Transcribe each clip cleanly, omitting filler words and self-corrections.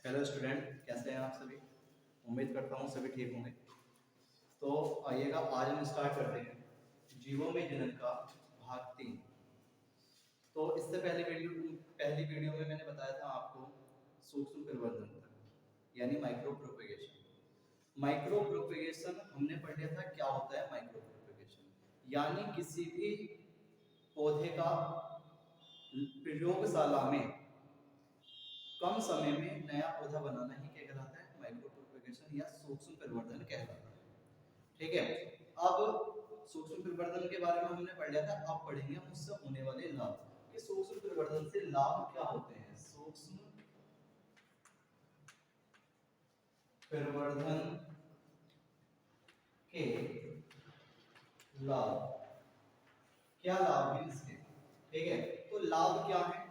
Hello student, कैसे हैं आप सभी। उम्मीद करता हूँ सभी ठीक होंगे। तो आइएगा, आज हम स्टार्ट करते हैं जीवों में जनन का भाग 3। तो इससे पहली वीडियो में मैंने बताया था आपको सूक्ष्म परिवर्धन तक, यानी माइक्रो प्रोपेगेशन। माइक्रो प्रोपेगेशन हमने पढ़ लिया था। क्या होता है माइक्रो प्रोपेगेशन? यानी किसी भी पौधे का प्रयोगशाला में कम समय में नया पौधा बनाना ही क्या कहलाता है? माइक्रो प्रोपेगेशन या सूक्ष्म परिवर्धन कहलाता है। ठीक है। अब सूक्ष्म परिवर्धन के बारे में हमने पढ़ लिया था। अब पढ़ेंगे हम उससे होने वाले लाभ कि सूक्ष्म परिवर्धन से लाभ क्या होते हैं। सूक्ष्म परिवर्धन के लाभ, क्या लाभ है इसके? ठीक है। तो लाभ क्या है,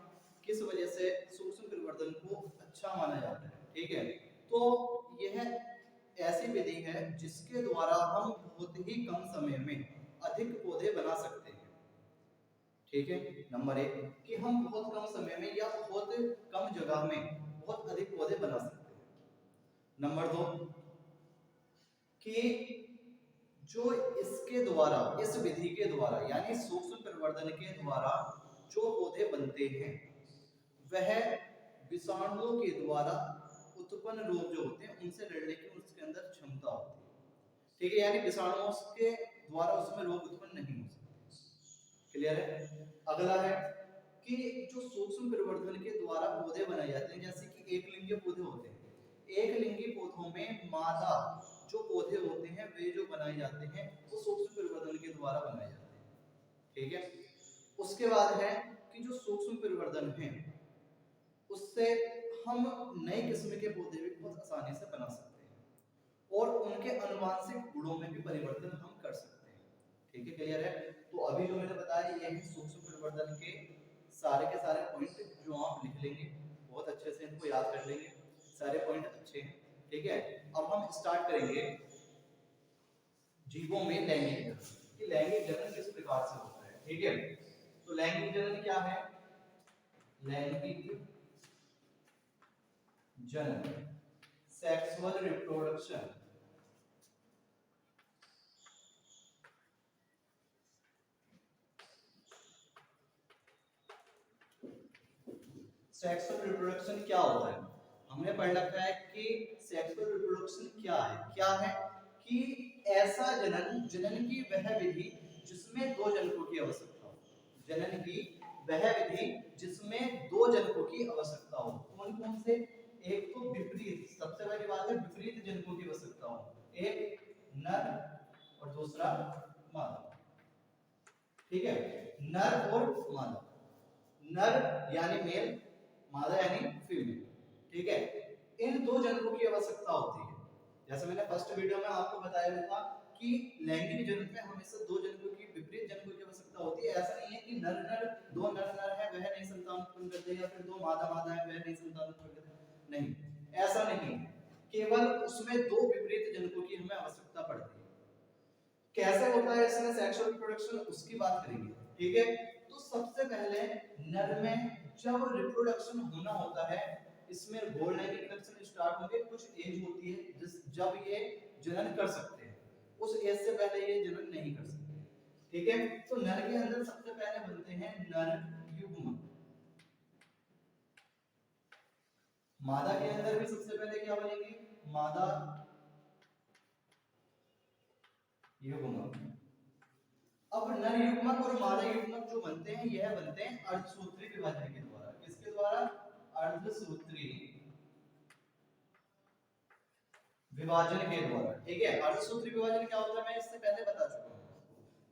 किस वजह से सूक्ष्म परिवर्धन को अच्छा माना जाता है? ठीक है। तो यह ऐसी विधि है जिसके द्वारा हम बहुत ही कम समय में अधिक पौधे बना सकते हैं। ठीक है। नंबर 1 कि हम बहुत कम समय में या बहुत कम जगह में बहुत अधिक पौधे बना सकते हैं। नंबर 2 कि जो इसके द्वारा, इस विधि के द्वारा यानी सूक्ष्म परिवर्धन के द्वारा जो पौधे बनते हैं वह विषाणुओं के द्वारा उत्पन्न रोग जो होते हैं उनसे लड़ने की उसके अंदर क्षमता होती है। ठीक है। यानी विषाणुओं के द्वारा उसमें रोग उत्पन्न नहीं हो सकते। क्लियर है। अगला है कि जो सूक्ष्म परिवर्धन के द्वारा पौधे बनाए जाते हैं, जैसे कि एक लिंगी पौधे होते हैं, एक लिंगी पौधों में मादा जो पौधे होते हैं वे जो बनाए जाते हैं वो सूक्ष्म परिवर्धन के द्वारा बनाए जाते हैं। ठीक है। उसके बाद है कि जो सूक्ष्म परिवर्धन है उससे हम नए किस्म के पौधे भी बहुत आसानी से बना सकते हैं और उनके अनुवांशिक गुणों में भी परिवर्तन हम कर सकते हैं। ठीक है। क्लियर है। तो अभी जो मैंने बताया ये है सूक्ष्म परिवर्तन के सारे पॉइंट जो आप लिख लेंगे, बहुत अच्छे से इनको याद कर लेंगे। सारे पॉइंट अच्छे हैं। ठीक है। अब हम स्टार्ट करेंगे जीवों में लैंगिक जनन कि लैंगिक जनन किस प्रकार से होता है। ठीक है। तो लैंगिक जनन क्या है? लैंगिक जनन, सेक्सुअल रिप्रोडक्शन, सेक्सुअल रिप्रोडक्शन क्या होता है? हमने पढ़ रखा है कि सेक्सुअल रिप्रोडक्शन क्या है। क्या है कि ऐसा जनन, जनन की वह विधि जिसमें दो जनकों की आवश्यकता हो। जनन की वह विधि जिसमें दो जनकों की आवश्यकता हो। कौन कौन से? एक तो विपरीत, सबसे पहली बात है विपरीत जनकों की आवश्यकता हो। एक नर और दूसरा मादा। ठीक है। नर और मादा, नर यानी मेल, मादा यानी फीमेल। ठीक है। इन दो जनकों की आवश्यकता होती है। जैसे मैंने फर्स्ट वीडियो में आपको बताया था कि लैंगिक जनन में हमेशा दो जनकों की, विपरीत जनकों की आवश्यकता होती है। ऐसा नहीं है कि नर नर, दो नर नर है वह नहीं संतान उत्पन्न करते, या फिर दो मादा मादा है वह नहीं संतान उत्पन्न करते। नहीं, ऐसा नहीं है। केवल उसमें दो विपरीत जनकों की हमें आवश्यकता पड़ती है। कैसे होता है इसमें सेक्सुअल रिप्रोडक्शन, उसकी बात करेंगे। ठीक है। तो सबसे पहले नर में जब रिप्रोडक्शन होना होता है, इसमें गोल लाइन रिप्रोडक्शन स्टार्ट होंगे, कुछ एज होती है जिस जब ये जनन कर सकते हैं, उस एज से पहले ये जनन नहीं कर सकते। ठीक है। तो नर के अंदर सबसे पहले बनते हैं नर युग्म, मादा के अंदर भी सबसे पहले क्या बनेंगे? मादा युग्म। अब नर युग्मक और मादा युग्मक जो बनते हैं यह बनते हैं अर्धसूत्री विभाजन के द्वारा। किसके द्वारा? अर्धसूत्री विभाजन के द्वारा। ठीक है। अर्धसूत्री विभाजन क्या होता है मैं इससे पहले बता चुका हूं।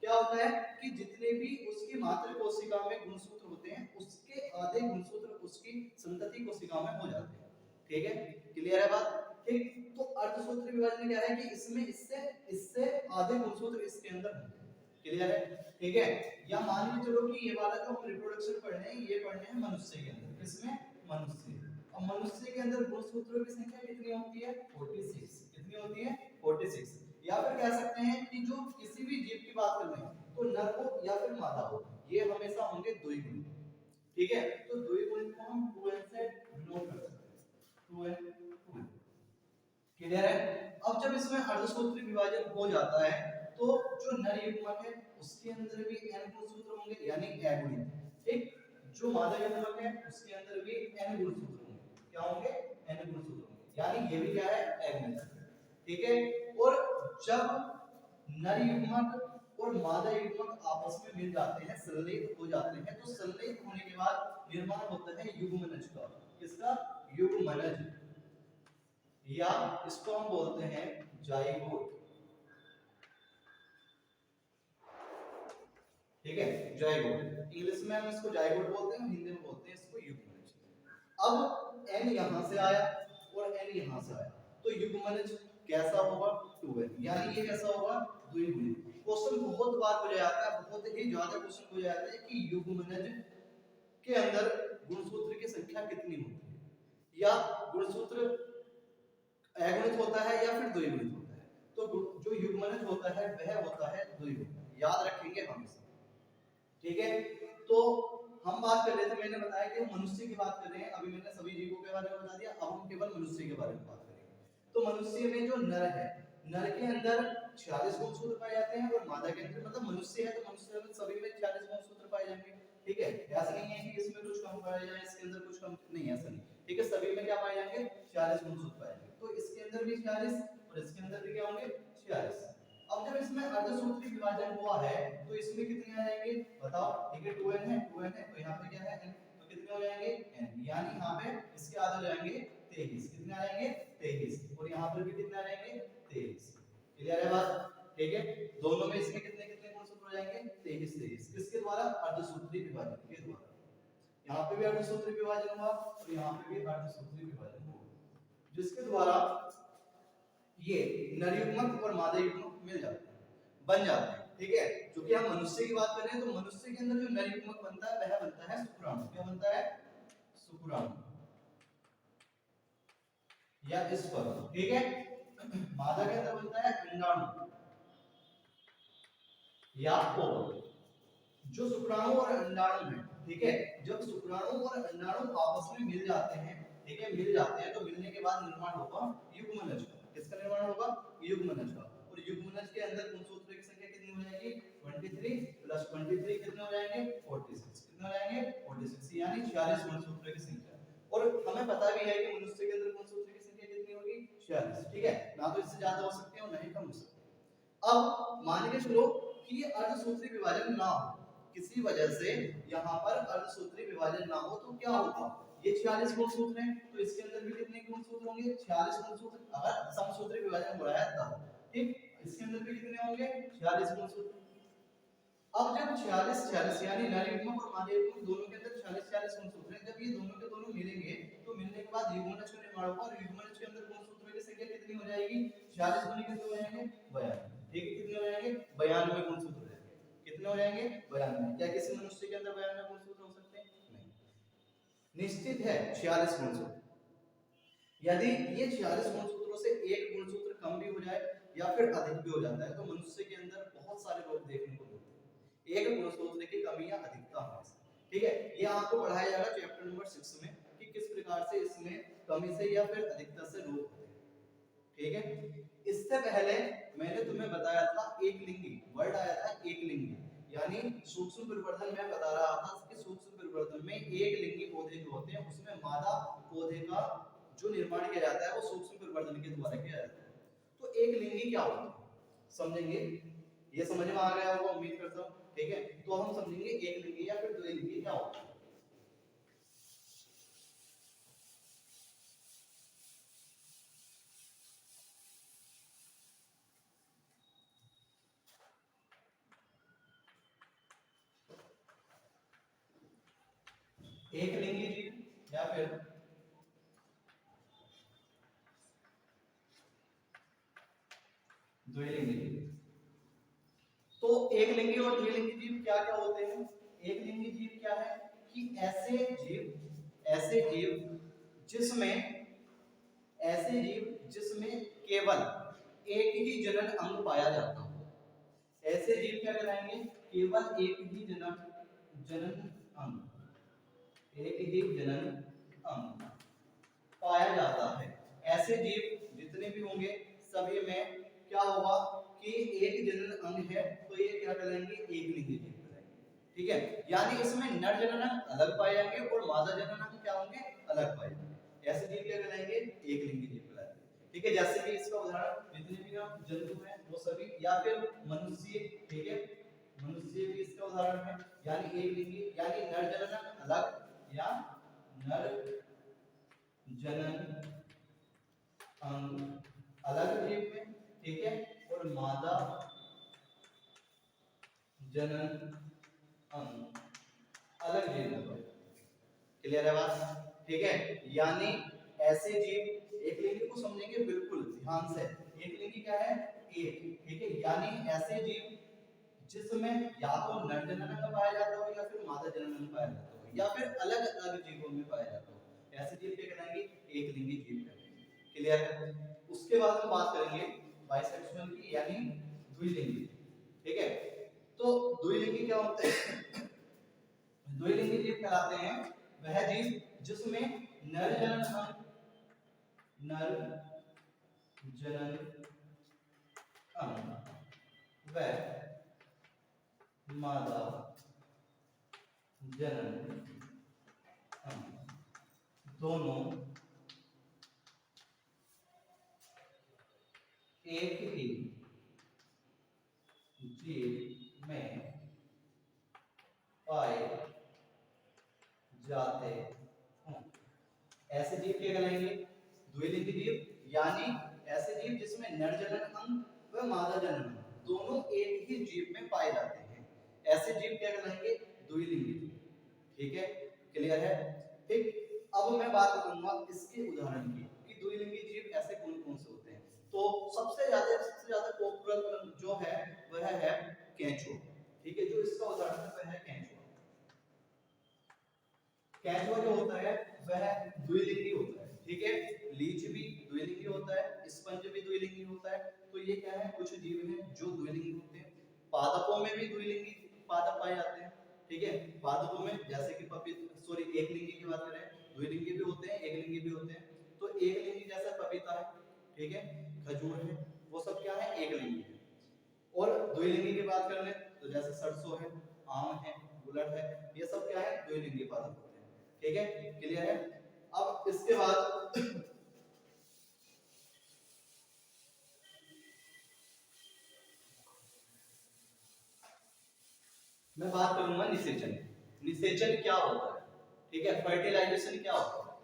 क्या होता है कि जितने भी उसकी मातृ कोशिका में गुणसूत्र होते हैं उसके आधे गुणसूत्र उसकी संतति कोशिका में हो जाते हैं। ठीक है। क्लियर है बात? ठीक। तो अर्धसूत्री विभाजन क्या है कि इसमें इससे इससे आधे गुणसूत्र इसके अंदर होंगे। क्लियर है? ठीक है। या मान के चलो कि ये वाला जो हम रिप्रोडक्शन पढ़ रहे हैं ये पढ़ने हैं मनुष्य के अंदर। किसमें? मनुष्य। अब मनुष्य के अंदर गुणसूत्रों की संख्या कितनी होती है? 46। कितनी होती है? 46। या फिर कह सकते हैं कि जो किसी भी जीव की बात कर रहे हैं तो नर हो या फिर मादा हो, ये हमेशा होंगे द्विगुणी। ठीक है। तो द्विगुणी को हम 2n से डिनोट कर सकते हैं। 2n क्लियर है? अब जब इसमें अर्धसूत्री विभाजन हो जाता है तो जो नर युग्मक है उसके अंदर भी n गुणसूत्र होंगे यानी अगुणित, ठीक। जो मादा युग्मक है उसके अंदर भी n गुणसूत्र होंगे, क्या होंगे? n गुणसूत्र होंगे, यानी ये भी क्या है? अगुणित, ठीक है। और जब नर युग्मक और मादा युग्मक आपस में मिल जाते हैं, संलेख हो जाते हैं, तो संलेख होने के बाद निर्माण होता है युग्मनज का। किसका? युग्मनज, या इसको हम बोलते हैं जाइगोट, ठीक है, जाइगोट। इंग्लिश में हम इसको जाइगोट बोलते हैं, हिंदी में बोलते हैं इसको युग्मनज। अब n यहां से आया और n यहां से आया, तो युग्मनज कैसा होगा? 2n, यानी ये कैसा होगा? द्विगुणित। क्वेश्चन बहुत बार हो जाता है, बहुत ही ज्यादा क्वेश्चन हो जाता है कि युग्मनज के अंदर गुणसूत्र की संख्या कितनी होती है, या गुणसूत्र अगुणित होता है या फिर द्विगुणित होता है। तो जो युग्मनज होता है वह होता है द्विगुणित, याद रखेंगे हमेशा, ठीक है। तो हम बात कर रहे थे, मैंने बताया कि हम मनुष्य की बात कर रहे हैं, अभी मैंने सभी जीवों के बारे में बता दिया, अब हम केवल मनुष्य के बारे में बात करेंगे। तो मनुष्य में जो नर है, नर के अंदर 46 गुणसूत्र पाए जाते हैं, और मादा के अंदर, मतलब मनुष्य है तो मनुष्य में सभी में 46 गुणसूत्र पाए जाएंगे, ठीक है। ऐसा नहीं है कि इसमें कुछ कम पाया जाए, इसके अंदर कुछ कम, नहीं, ऐसा नहीं, ठीक है। सभी में क्या पाए जाएंगे? 46 गुणसूत्र पाए जाएंगे। तो इसके अंदर भी 46 और इसके अंदर भी क्या होंगे? 46। अब जब इसमें अर्धसूत्री विभाजन हुआ है तो इसमें कितने आ जाएंगे बताओ? ठीक है, 2n है, 2n है, तो यहाँ पे क्या है? n, तो कितने हो जाएंगे? n, यानी यहाँ पे इसके आधे हो जाएंगे 23। कितने आ जाएंगे? 23। और यहाँ पर भी कितने आ जाएंगे? 23। क्लियर है बात? ठीक है, दोनों में इसमें कितने कितने गुणसूत्र हो जाएंगे? 23 23। किसके द्वारा? अर्धसूत्री विभाजन के द्वारा। यहाँ पे भी अर्धसूत्री विभाजन हुआ और यहाँ पे भी अर्धसूत्री विभाजन हुआ, जिसके द्वारा ये नर युग्मक और मादा युग्मक मिल जाते हैं, बन जाते हैं, ठीक है। क्योंकि हम मनुष्य की बात कर रहे हैं, तो मनुष्य के अंदर जो नर युग्मक बनता है वह बनता है शुक्राणु। क्या बनता है? शुक्राणु या स्पर्म, ठीक है। मादा के अंदर बनता है अंडाणु या ओवम। जो शुक्राणु और अंडाणु है, ठीक है, जब शुक्राणु और अंडाणु आपस में मिल जाते हैं, ठीक है, मिल जाते हैं, तो मिलने के बाद निर्माण होगा युग्मनज का। किसका निर्माण होगा? युग्मनज का। और युग्मनज के अंदर गुणसूत्रों की संख्या कितनी हो जाएगी? 23 प्लस 23 कितने हो जाएंगे? 46। कितने हो जाएंगे? 46, यानी 46 गुणसूत्रों की संख्या। और हमें पता भी है कि मनुष्य के अंदर गुणसूत्रों की संख्या कितनी होगी? 46, ठीक है। ना तो इससे ज्यादा हो सकते हैं और ना ही कम हो सकते हैं। अब मान के चलो कि ये अर्धसूत्री विभाजन ना हो, किसी वजह से यहाँ पर अर्धसूत्री विभाजन ना हो, तो क्या होगा? ये 46 गुणसूत्र हैं, तो इसके अंदर भी कितने गुणसूत्र होंगे? 46 गुणसूत्र, अगर समसूत्री विभाजन हो रहा है तब, ठीक। इसके अंदर भी कितने होंगे? 46 गुणसूत्र। अब जब 46 46 यानी नर युग्मक और मादा युग्मक दोनों के अंदर 46 46 गुणसूत्र हैं, जब ये दोनों के दोनों मिलेंगे तो मिलने के बाद युग्मनज का निर्माण होगा, और युग्मनज के अंदर गुणसूत्रों की संख्या कितनी हो जाएगी? 46 गुने कितने हो जाएंगे? 92, ठीक है। कितने हो जाएंगे? 92 गुणसूत्र हो जाएंगे। कितने हो जाएंगे? 92। क्या किसी मनुष्य के अंदर 92 गुणसूत्र हो सकते हैं? नहीं, निश्चित है 46 गुणसूत्र। यदि ये 46 गुणसूत्रों से एक गुणसूत्र कम भी हो जाए या फिर अधिक भी हो जाता है, तो मनुष्य के अंदर बहुत सारे रोग देखने को मिलते हैं, एक गुणसूत्र की कमी या अधिकता होने से, ठीक है। ये आपको पढ़ाया जाएगा चैप्टर नंबर 6 में कि किस प्रकार से इसमें कमी से या फिर अधिकता से रोग होते हैं, ठीक है। इससे पहले मैंने तुम्हें बताया था एक लिंगी, वर्ड आया था एक लिंगी, यानी सूक्ष्म परिवर्तन। मैं बता रहा था कि सूक्ष्म परिवर्तन में एक लिंगी पौधे जो होते हैं उसमें मादा पौधे का जो निर्माण किया जाता है वो सूक्ष्म परिवर्तन के द्वारा किया जाता है। तो एक लिंगी क्या होता है समझेंगे, ये समझ में आ गया होगा उम्मीद करता हूँ, ठीक है। तो हम समझेंगे एक लिंगी या फिर द्विलिंगी क्या होता है। एक लिंगी जीव या फिर द्विलिंगी जीव। तो एक लिंगी और द्विलिंगी जीव क्या क्या होते हैं? एक लिंगी जीव क्या है कि ऐसे जीव जिसमें केवल एक ही जनन अंग पाया जाता हो, ऐसे जीव क्या कहलाएंगे? केवल एक ही जनन अंग, एक ही जनन अंग पाया जाता है। ऐसे जीव जितने जितने भी होंगे सभी में क्या होगा कि एक जनन अंग है, तो ये क्या कहलाएंगे, एक लिंगी जीव कहलाएंगे। ठीक है, यानी इसमें नर जनन अंग अलग पाए जाएंगे और मादा जनन अंग क्या होंगे, अलग पाए जाएंगे। ऐसे जीव क्या कहलाएंगे, एक लिंगी जीव कहलाएंगे। ठीक है, जैसे कि इसका उदाहरण जितने भी हम जंतु हैं वो सभी, या फिर मनुष्य, ठीक है, मनुष्य भी इसका उदाहरण है, यानी एक लिंगी, यानी नर जनन अंग अलग या नर जनन अंग अलग जीव में, ठीक है, और मादा जनन अंग अलग जीव में। क्लियर है बात? ठीक है, यानी ऐसे जीव, एक लिंगी को समझेंगे बिल्कुल ध्यान से, एक लिंगी क्या है, एक, ठीक है, यानी ऐसे जीव जिसमें या तो नर जनन अंग पाया जाता हो या फिर मादा जनन अंग पाया जाता हो या फिर अलग अलग जीवों में पाया जाता हो, ऐसे जीव क्या कहलाएंगे, एक लिंगी जीव कहलाएंगे। क्लियर है? उसके बाद हम बात करेंगे बाइसेक्सुअल की, यानी द्विलिंगी। ठीक है, तो द्विलिंगी क्या होता है, द्विलिंगी जीव कहलाते हैं वह जीव जिसमें नर जनन अंग, नर जनन अंग व मादा जनन अंग दोनों एक ही जीव में पाए जाते हैं। ऐसे जीव क्या कहलाएंगे, द्विलिंगी जीव, यानी ऐसे जीव जिसमें नर जनन अंग व मादा जनन अंग दोनों एक ही जीव में पाए जाते हैं, ऐसे जीव क्या कहलाएंगे, द्विलिंगी जीव। ठीक है, क्लियर है? ठीक, अब मैं बात करूंगा इसके उदाहरण की कि द्विलिंगी जीव ऐसे कौन कौन से होते हैं। तो सबसे ज्यादा पॉपुलर जो है वह है केंचुआ। ठीक है, जो इसका उदाहरण है वह है केंचुआ। केंचुआ जो होता है वह द्विलिंगी होता है। ठीक है, लीच भी द्विलिंगी होता है, स्पंज भी द्विलिंगी होता है। तो ये क्या है, कुछ जीव हैं जो द्विलिंगी होते हैं। पादपों में भी द्विलिंगी पादप पाए जाते हैं। ठीक है, पादपों में जैसे कि सॉरी एक लिंगी की बात करें, द्विलिंगी भी होते हैं, एक लिंगी भी होते हैं। तो एक लिंगी जैसा पपीता है, ठीक है, खजूर है, वो सब क्या है, एक लिंगी है। और द्विलिंगी की बात कर ले तो जैसे सरसों है, आम है, गुलड़ है, ये सब क्या है, द्विलिंगी पादप होते हैं। ठीक है, क्लियर है? अब इसके बाद मैं बात करूंगा निषेचन। निषेचन क्या होता है? ठीक है, फर्टिलाइजेशन क्या होता है?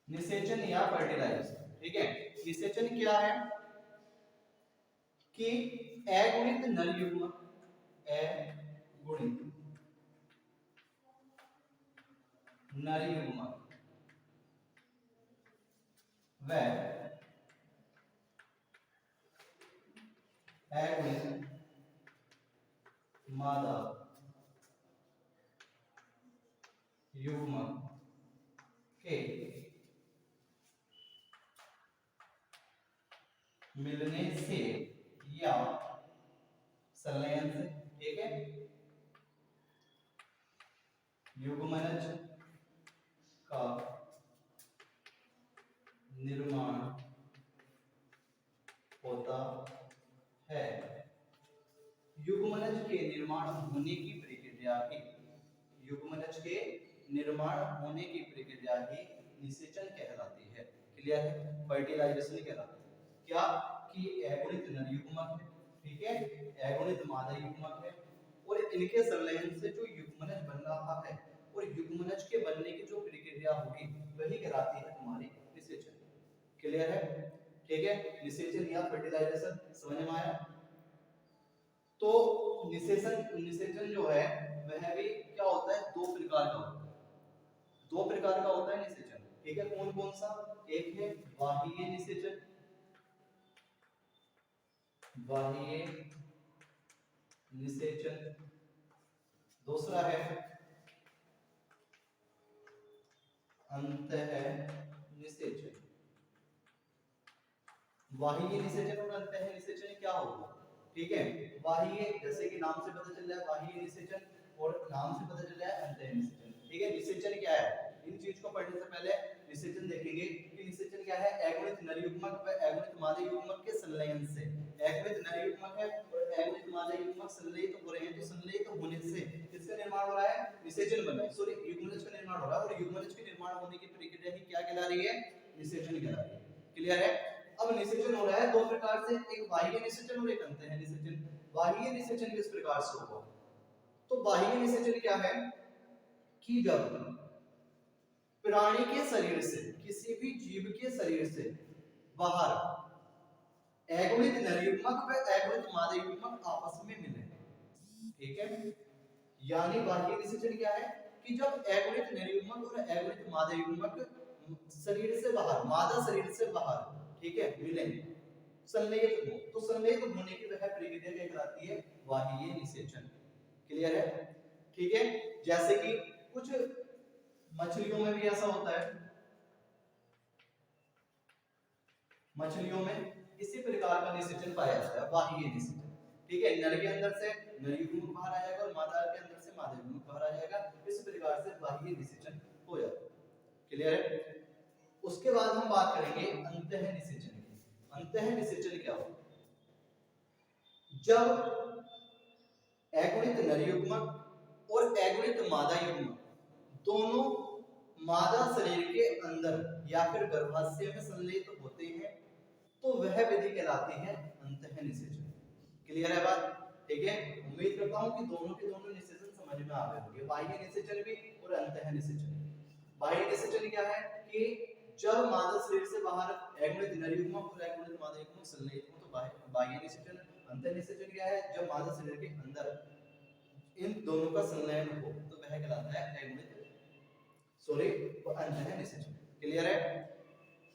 निषेचन या फर्टिलाइजेशन, ठीक है, निषेचन क्या है कि अगुणित नर युग्म, अगुणित नर युग्म व अगुणित मादा युग्म के मिलने से या संलयन से, ठीक है, युग्मनज का निर्माण होता है। युग्मनज के निर्माण होने की प्रक्रिया ही, युग्मनज के निर्माण होने की प्रक्रिया ही निषेचन कहलाती है। क्लियर है? फर्टिलाइजेशन कहलाता है क्या कि अगुणित नर युग्मक है, ठीक है, अगुणित मादा युग्मक है, और इनके संलयन से जो युग्मनज बन रहा है और युग्मनज के बनने की जो प्रक्रिया होगी वही कहलाती है हमारी निषेचन। क्लियर है? ठीक है, निषेचन या फर्टिलाइजेशन समझ में आया? तो निषेचन जो है वह भी क्या होता है, दो प्रकार का होता है। दो प्रकार का होता है निषेचन। ठीक है, कौन कौन सा? एक है बाह्य निषेचन, बाह्य निषेचन, दूसरा है अंतः निषेचन। बाह्य निषेचन और अंतः निषेचन क्या होगा? ठीक है, बाह्य जैसे कि नाम से पता चल रहा है बाह्य निषेचन, और नाम से पता चल रहा है अंतः निषेचन। ठीक है, निषेचन क्या है? इन चीज को पढ़ने से पहले निषेचन देखेंगे कि निषेचन क्या है, अगुणित नर युग्मक व अगुणित मादा युग्मक के संलयन से। अगुणित नर युग्मक है और अगुणित मादा युग्मक संलयित हो रहे हैं, तो संलयित होने से किसका निर्माण हो रहा है, निषेचन बन रहा है, सॉरी युग्मनज का निर्माण हो रहा है, और युग्मनज के निर्माण होने की प्रक्रिया ही क्या कहला रही है, निषेचन कहला रही है। क्लियर है। अब निषेचन हो रहा है दो प्रकार से, एक बाह्य निषेचन और एक अंतः निषेचन। बाह्य निषेचन किस प्रकार से होगा, तो बाह्य निषेचन क्या है कि जब प्राणी के शरीर से, किसी भी जीव के शरीर से बाहर अगुणित नर युग्मक व अगुणित मादा युग्मक आपस में मिले, ठीक है। यानी बाह्य निषेचन क्या है कि जब अगुणित नर युग्मक और अगुणित मादा युग्मक शरीर से बाहर, मादा शरीर से बाहर, ठीक है, मिले, संलयित हो, तो संलयित होने की वह प्रक्रिया क्या कहलाती है, बाह्य निषेचन। क्लियर है, ठीक है। जैसे कि कुछ मछलियों में भी ऐसा होता है, मछलियों में इसी प्रकार का निषेचन पाया जाता है, बाह्य निषेचन, ठीक है। नर के अंदर से नर युग्मक बाहर आ जाएगा और मादा के अंदर से मादा युग्मक बाहर आ जाएगा, इस प्रकार से बाह्य निषेचन हो जाता है। क्लियर है। उसके बाद हम बात करेंगे अंतः निषेचन की। अंतः निषेचन क्या होता है, जब अगुणित नर युग्मक और अगुणित मादा युग्मक दोनों मादा शरीर के अंदर या फिर गर्भाशय में संलयित होते हैं, तो वह विधि कहलाती है अंतः निषेचन। क्लियर है बात, ठीक है। उम्मीद करता हूं कि दोनों के दोनों निषेचन समझ में आ गए होंगे, बाह्य निषेचन भी और अंतः निषेचन। बाह्य निषेचन क्या है कि जब मादा शरीर से बाहर अगुणित नर युग्मक और अगुणित मादा युग्मक संलयित हो, तो बाह्य निषेचन। अंतः निषेचन क्या है, जब मादा शरीर के अंदर इन दोनों का संलयन हो, तो वह कहलाता है अगुणित, सॉरी, अंतः निषेचन। क्लियर है।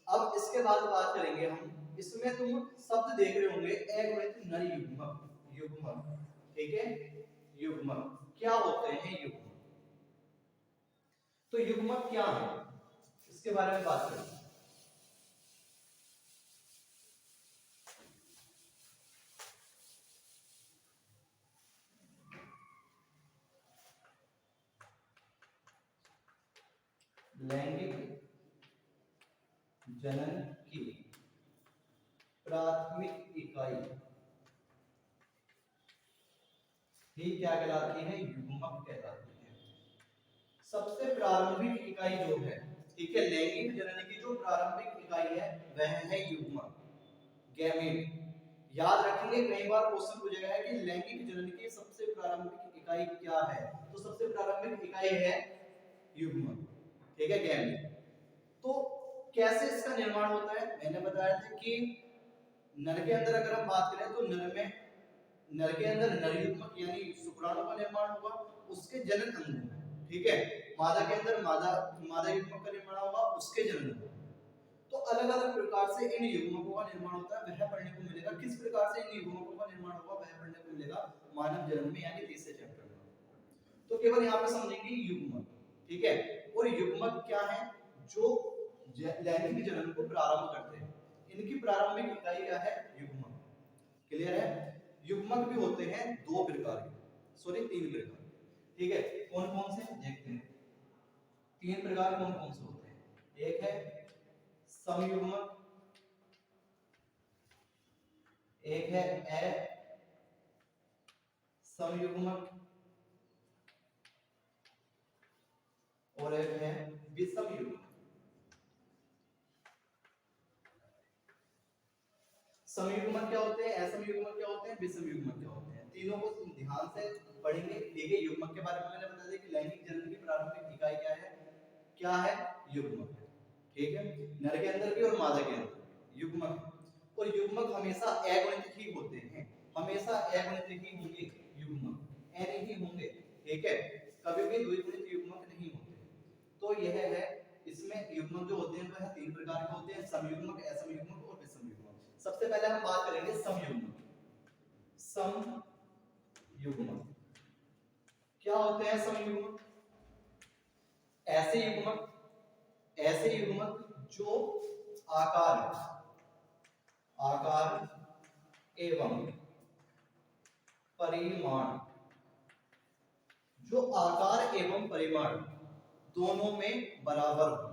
अब इसके बाद बात करेंगे हम, इसमें तुम शब्द देख रहे होंगे अगुणित नर युग्मक, युग्मक, ठीक है। युग्मक क्या होते हैं, युग्मक, तो युग्मक क्या है, इसके बारे में बात करेंगे। लैंगिक जनन की प्राथमिक इकाई ही क्या कहलाती है, युग्मक कहलाती है। सबसे प्रारंभिक इकाई जो है, ठीक है, लैंगिक जनन की जो प्रारंभिक इकाई है वह है युग्मक, गैमेट। याद रखेंगे, कई बार क्वेश्चन पूछेगा है कि लैंगिक जनन की सबसे प्रारंभिक इकाई क्या है, तो सबसे प्रारंभिक इकाई है युग्मक, ठीक है, गैमेट। तो कैसे इसका निर्माण होता है, मैंने बताया था कि नर के अंदर अगर हम बात करें तो नर के अंदर नर युग्मक यानी शुक्राणु का निर्माण होगा, उसके जनन अंग में, ठीक है। मादा के अंदर मादा युग्मक का निर्माण होगा, उसके जनन अंग। तो अलग अलग प्रकार से इन युग्मकों का निर्माण होता है, वह पढ़ने को मिलेगा। किस प्रकार से इन युग्मकों का निर्माण होगा वह पढ़ने को मिलेगा मानव जन्म में, यानी तीसरे चैप्टर में। तो केवल यहाँ पे समझेंगे युग्मक, ठीक है। और युग्मक क्या है, जो लैंगिक जनन को प्रारंभ करते हैं, इनकी प्रारंभिक इकाई क्या है, युग्मक। क्लियर है। युग्मक भी होते हैं दो प्रकार के, सॉरी तीन प्रकार, ठीक है। कौन कौन से देखते हैं, तीन प्रकार कौन कौन से होते हैं। एक है समयुग्मक, एक है असमयुग्मक और एक है विषम युग्मक। समयुग्मक क्या होते हैं, असमयुग्मक क्या होते हैं, विषम युग्मक क्या होते हैं, तीनों को ध्यान से पढ़ेंगे, ठीक है। युग्मक के बारे में मैंने बता दिया कि लैंगिक जनन की प्रारंभिक इकाई क्या है युग्मक, ठीक है। नर के अंदर भी और मादा के अंदर युग्मक, और युग्मक हमेशा अगुणित ही होते हैं, हमेशा अगुणित ही होंगे, युग्मक एन ही होंगे, ठीक है। कभी भी द्विगुणित युग्मक नहीं होते। तो यह है, इसमें युग्मक जो होते हैं वह तीन प्रकार के होते हैं, समयुग्मक, असमयुग्मक और विषम युग्मक। सबसे पहले हम बात करेंगे समयुग्मक। समयुग्मक क्या होते हैं, समयुग्मक ऐसे युग्मक जो आकार एवं परिमाण, जो आकार एवं परिमाण दोनों में बराबर हो,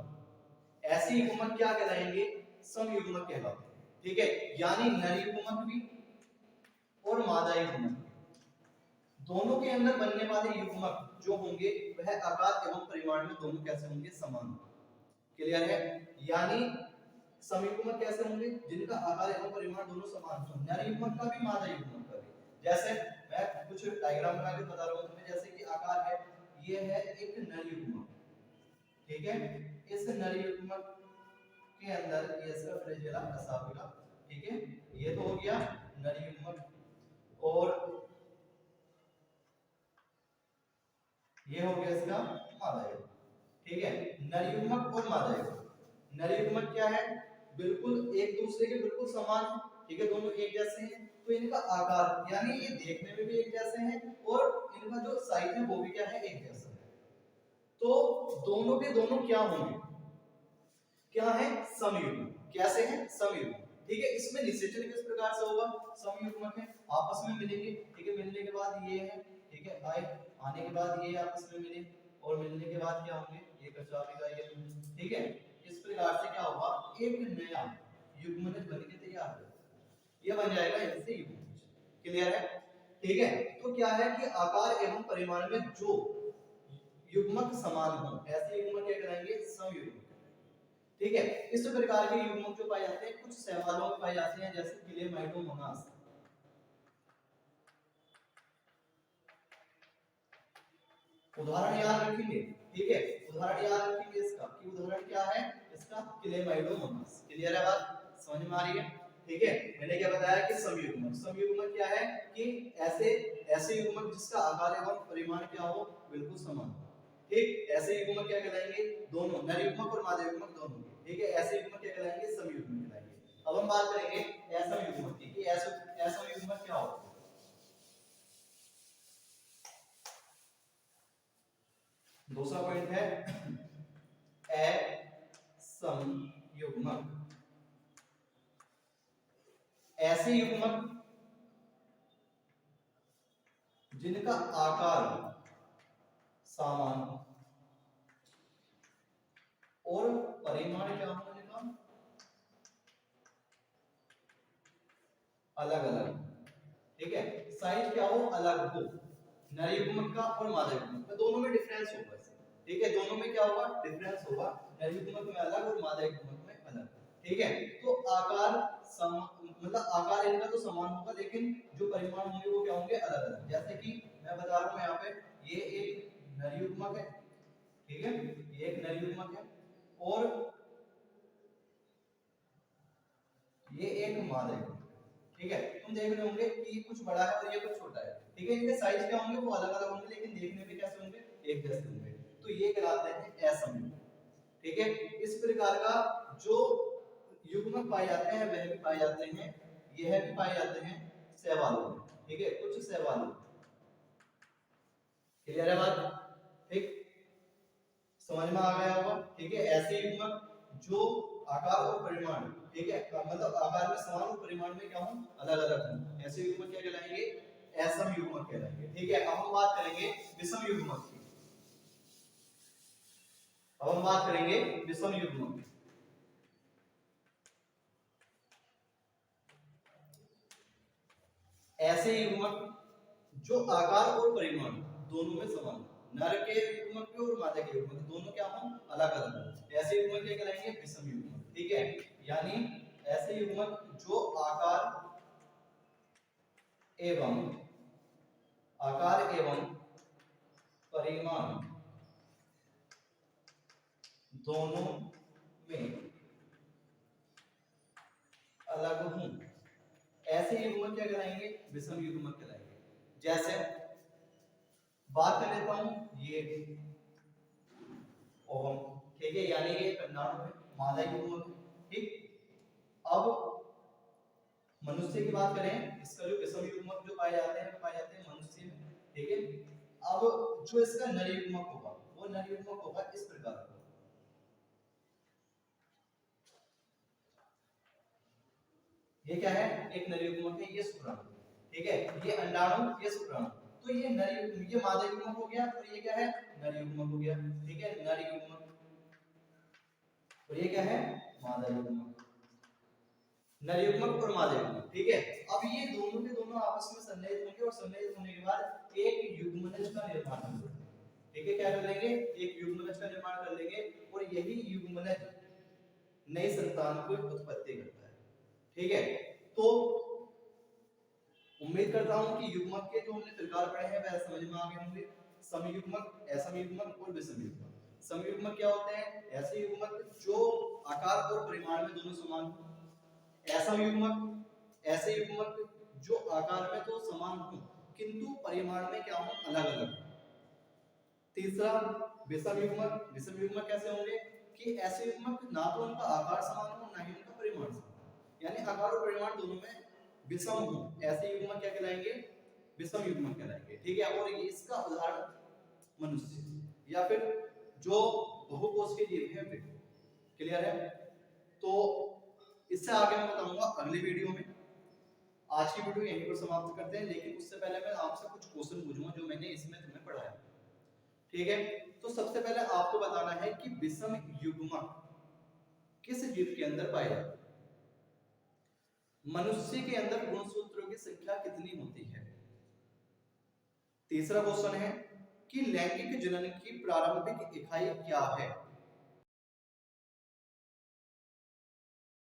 ऐसे युग्मक क्या कहलाएंगे? समयुग्मक कहलाते हैं। ठीक है, यानी नर युग्मक भी और मादा युग्मक दोनों के अंदर बनने वाले युग्मक जो होंगे वह आकार एवं परिमाण में दोनों कैसे होंगे? समान। क्लियर है? यानी समयुग्मक कैसे होंगे? जिनका आकार एवं परिमाण दोनों समान हो, नर युग्मक का भी मादा युग्मक का भी। जैसे मैं कुछ डायग्राम बना के बता रहा हूं तुम्हें, जैसे कि आकार है, ये है एक नर युग्मक, ठीक है, इस नर युग्मक के अंदर ये इसका फ्लैजेला एसाफिला, ठीक है, ये तो हो गया नर युग्मक, और ये हो गया इसका मादा युग्मक। ठीक है, नर युग्मक और मादा युग्मक। नर युग्मक क्या है? बिल्कुल एक दूसरे के बिल्कुल समान है, ठीक है, दोनों एक जैसे हैं, तो इनका आकार यानी ये देखने में भी एक जैसे हैं और इनका जो साइज है वो भी क्या है? एक जैसा है। तो दोनों के दोनों क्या होंगे? क्या है? समयुग्मक। कैसे हैं? समयुग्मक। ठीक है, इसमें निषेचन किस प्रकार से होगा? समयुग्मक है, आपस में मिलेंगे, ठीक है, मिलने के बाद ये है, ठीक है, आए, आने के बाद ये आपस में मिले, और मिलने के बाद क्या होंगे? ये कचापी ये, ठीक है, इस प्रकार से क्या होगा? एक नया युग्मनज बन के तैयार हो, ये बन जाएगा इनसे युग्मनज। क्लियर है? ठीक है, तो क्या है कि आकार एवं परिमाण में जो युग्मक समान हो ऐसे युग्मक क्या कहलाएंगे? समयुग्मक। ठीक है, इस प्रकार के युग्मक जो पाए जाते हैं कुछ शैवालों में पाए जाते हैं, जैसे क्लेमाइडोमोनास। उदाहरण याद रखेंगे, ठीक है, उदाहरण याद रखेंगे इसका कि उदाहरण क्या है इसका? क्लेमाइडोमोनास। क्लियर है बात? समझ में आ रही है? ठीक है, मैंने क्या बताया कि समयुग्मक, समयुग्मक क्या है कि ऐसे ऐसे युग्मक जिसका आकार एवं परिमाण क्या हो? बिल्कुल समान हो। ठीक, ऐसे युग्मक क्या कहलाएंगे? दोनों नर युग्मक और मादा युग्मक दोनों। ठीक है, ऐसे युग्मक क्या कहलाएंगे? समयुग्मक कहलाएंगे। अब हम बात करेंगे असम युग्मक की कि असम युग्मक क्या होता है। दूसरा पॉइंट है असमयुग्मक। ऐसे युग्मक जिनका आकार समान और परिमाण क्या हो? इनका अलग अलग। ठीक है, साइज क्या हो? अलग हो। नर युग्मक का और मादा युग्मक का दोनों में डिफरेंस होगा। ठीक है, दोनों में क्या होगा? डिफरेंस होगा, नर युग्मक में अलग और मादा युग्मक में अलग। ठीक है, तो आकार मतलब आकार इनका तो समान होगा, लेकिन जो परिमाण होंगे वो क्या होंगे? अलग अलग। जैसे कि मैं बता रहा हूं यहाँ पे, ये एक नर युग्मक है, ठीक है, ये एक नर युग्मक है, और ये एक मादा युग्मक। ठीक है, तुम देख रहे होंगे कि कुछ बड़ा है और ये कुछ छोटा है। ठीक है, इनके साइज क्या होंगे? वो अलग अलग होंगे, लेकिन देखने में कैसे होंगे? एक जैसे होंगे। तो ये कहलाते हैं असमयुग्मक। ठीक है, इस प्रकार का जो युग्मक पाए जाते हैं वह भी पाए जाते हैं, यह भी पाए जाते हैं शैवालों में। ठीक है, कुछ शैवालों। क्लियर है बात? ठीक, समझ में आ गया होगा। ठीक है, ऐसे युग्मक जो आकार और परिमाण, ठीक है, मतलब आकार में समान और परिमाण में क्या हो? अलग अलग हो, ऐसे युग्मक क्या कहलाएंगे? असम युग्मक कहलाएंगे। ठीक है, अब हम बात करेंगे विषम युग्मक की। अब हम बात करेंगे विषम युग्मक की। ऐसे युग्मक जो आकार और परिमाण दोनों में समान, नर के युग्मक के और मादा के युग्मक दोनों क्या हो? अलग अलग। ऐसे युग्मक क्या कहलाएंगे? विषम युग्मक। ठीक है, यानी ऐसे युग्मक जो एवं आकार एवं परिमाण दोनों में अलग हों, ऐसे युग्मक क्या कहलाएंगे? विषम युग्मक कहलाएंगे। जैसे बात कर लेता हूं, ये ओम, ठीक है, यानी ये कंडाणु है, मादा युग्मक। ठीक, अब मनुष्य की बात करें, इसका जो विषम युग्मक जो पाए जाते हैं पाए जाते हैं मनुष्य में। ठीक है, अब जो इसका नर युग्मक होगा वो नर युग्मक होगा इस प्रकार का। ये क्या है? एक नर युग्मक है, ये शुक्राणु। ठीक है, ये अंडाणु, ये शुक्राणु। तो ये नर युग्मक, ये मादा युग्मक हो गया, और ये क्या है? नर युग्मक हो गया। ठीक है, नर युग्मक, और ये क्या है, मादा युग्मक, नर युग्मक और मादा युग्मक। ठीक है, अब ये दोनों के दोनों आपस में संलयित होंगे और संलयित होने के बाद एक युग्मनज का निर्माण करेंगे। ठीक है, क्या कर लेंगे, एक युग्मनज का निर्माण कर लेंगे और यही युग्मनज नई संतान को उत्पत्ति करता है। ठीक है, तो उम्मीद करता हूं कि युग्मक के जो हमने प्रकार पढ़े हैं वह समझ में आ गए होंगे। समयुग्मक, असमयुग्मक और विषमयुग्मक। समयुग्मक क्या होते हैं, ऐसे युग्मक जो आकार और परिमाण में दोनों समान हो। असमयुग्मक, ऐसे युग्मक जो आकार में तो समान हो किंतु परिमाण में क्या हो, अलग अलग। तीसरा विषम युग्मक। विषम युग्मक कैसे होंगे कि ऐसे युग्मक ना तो उनका आकार समान हो ना ही उनका परिमाण समान, यानी आकार और परिमाण दोनों में विषम हो, ऐसे युग्मक क्या कहलाएंगे, विषम युग्मक कहलाएंगे। ठीक है, और ये इसका उदाहरण मनुष्य या फिर जो बहुकोष के जीव हैं वे। क्लियर है, तो इससे आगे मैं बताऊंगा अगली वीडियो में। आज की वीडियो यहीं पर समाप्त करते हैं, लेकिन उससे पहले मैं आपसे कुछ क्वेश्चन पूछूंगा जो मैंने इसमें तुम्हें पढ़ाया। ठीक है, तो सबसे पहले आपको बताना है कि विषम युग्मक किस जीव के अंदर पाए जाते हैं। मनुष्य के अंदर गुणसूत्रों की संख्या कितनी होती है। तीसरा क्वेश्चन है कि लैंगिक जनन की प्रारंभिक इकाई क्या है।